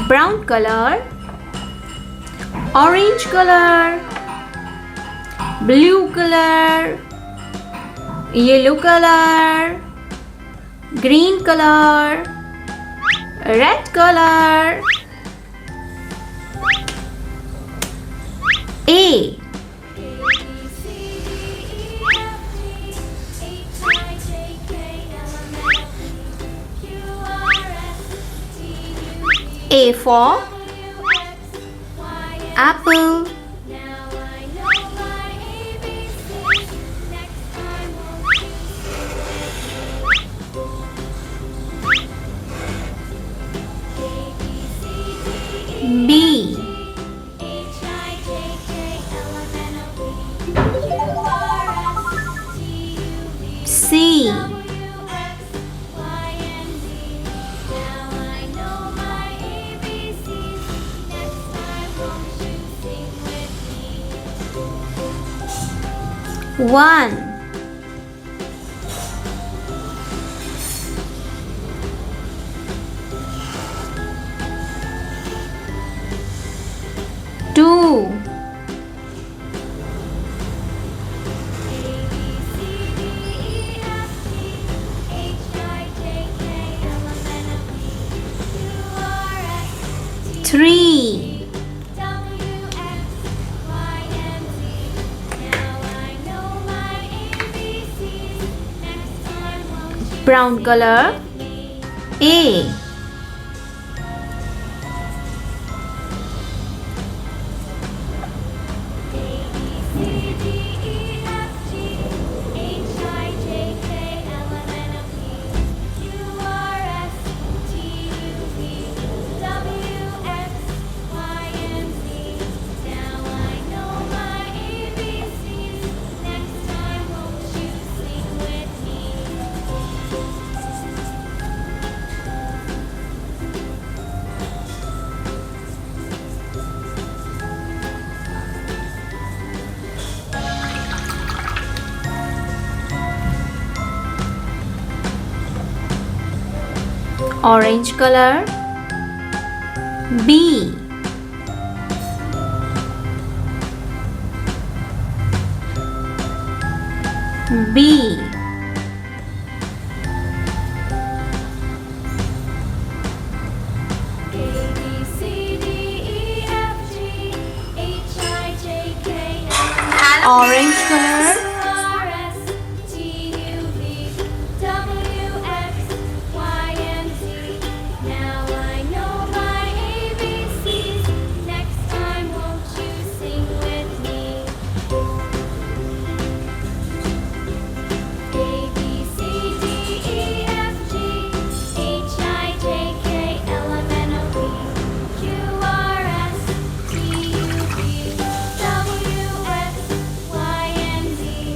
brown color, orange color, blue color, yellow color, green color, red color. A. A for apple. B. C. One. Two. Three. Brown color. A. Orange color. B. B. Orange color.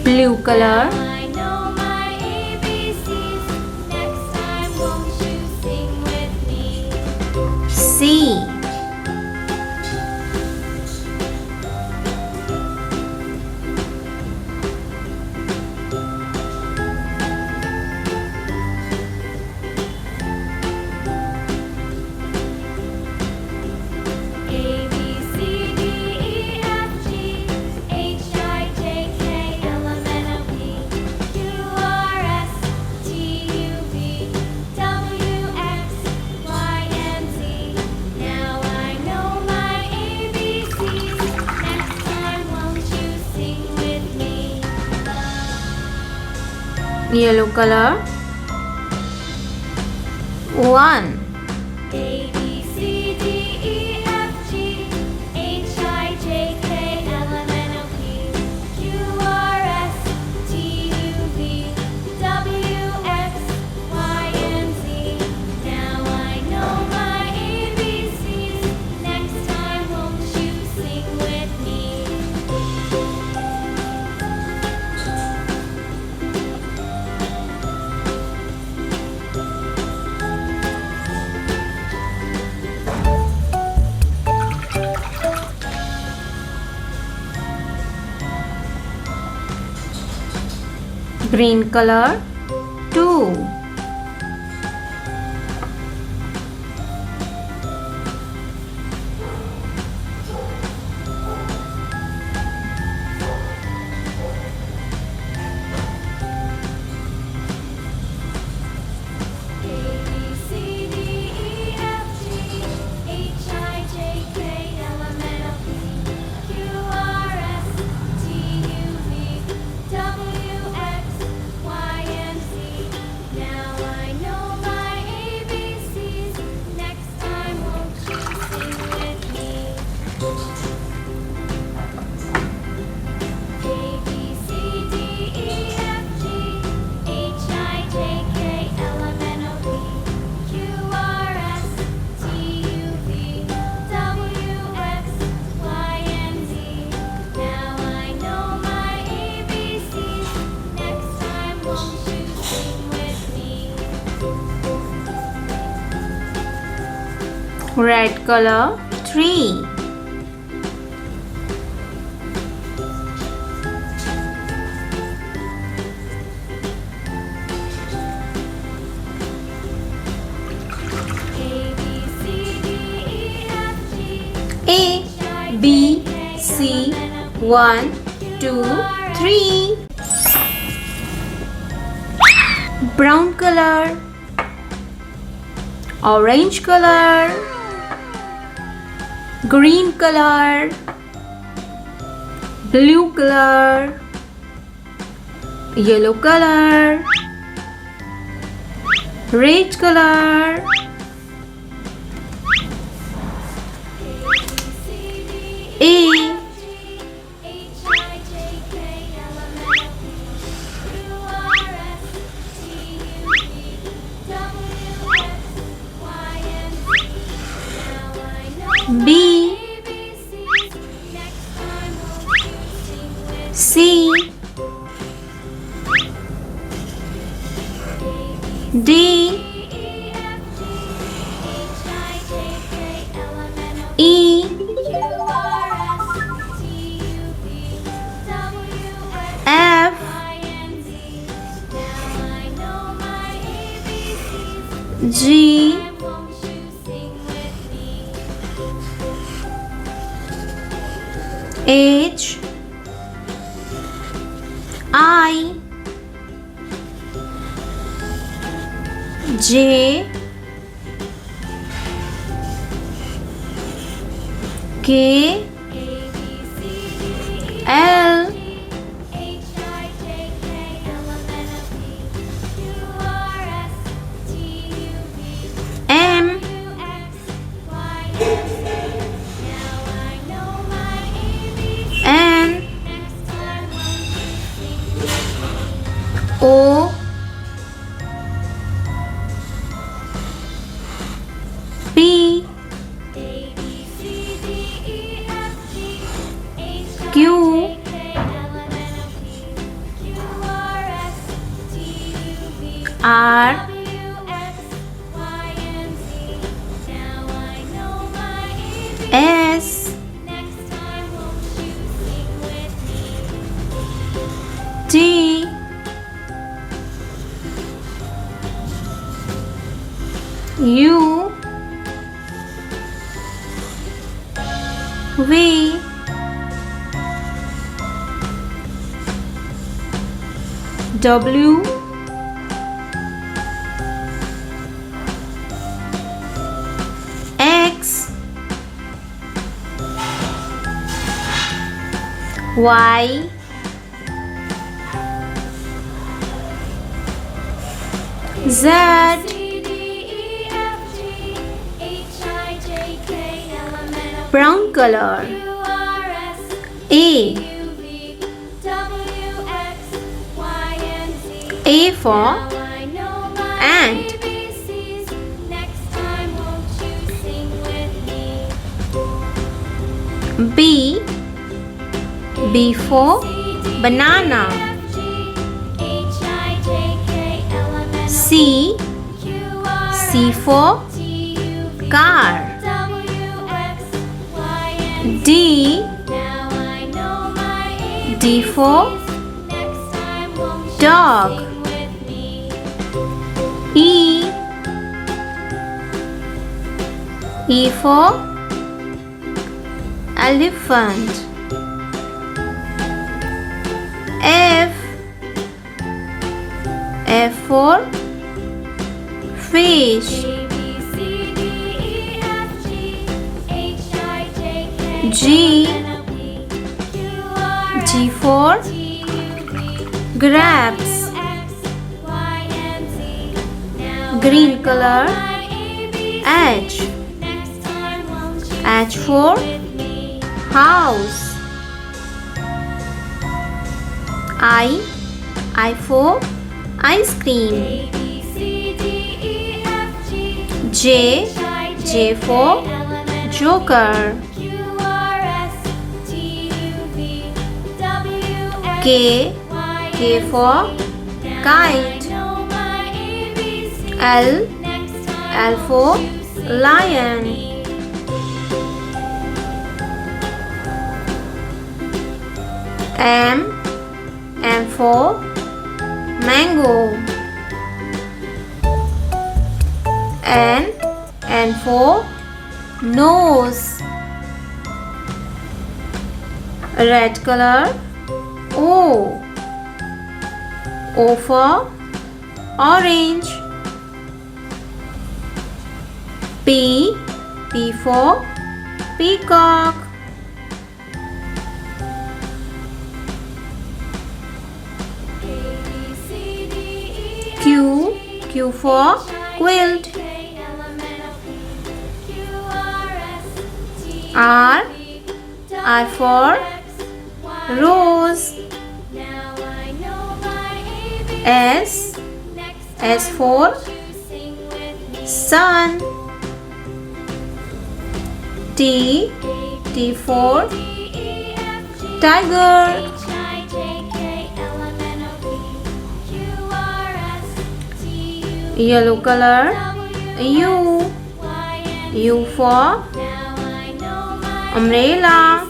Blue color. C. Yellow color. One. A, B, C, D, E, F, G, H, I, J, K, L, M, N, O, P, Q, R, S, T, U, V, W, X, Y, and Z. Now I know my ABCs. Next time, won't you sing with me? Green color. 2. Red color 3. A, B, C, 1, 2, 3. Brown color, orange color, green color, blue color, yellow color, red color. A, B, C, D, E, F, G, H, I, J, K, L, M, N, O, P, Q, R, S, T, U, V, W, X, Y, Z. Brown color. A for ant. B for banana. C for car. D for dog. E for elephant. F for fish. G for grapes. Green color. H for house. I for ice cream. J for joker. K for kite. L for lion. M for mango. N for nose. Red color. O for orange. P for peacock. Q for quilt. R for rose. S for sun. T for tiger. Yellow color. U for umbrella.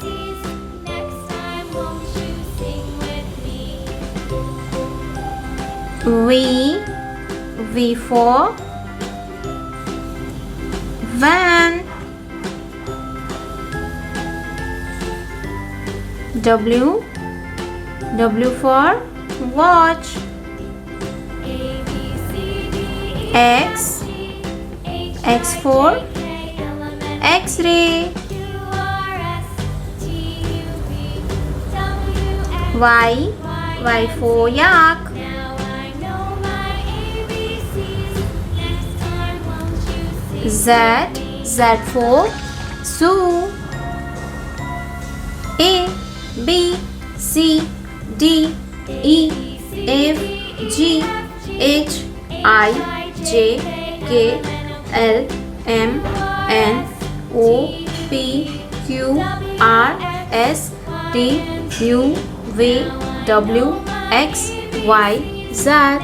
V for van. W for watch. X for X-ray. Y for yak. Z for zoo. A B C D E F G H I J K L M N O P Q R S T U V W X Y Z.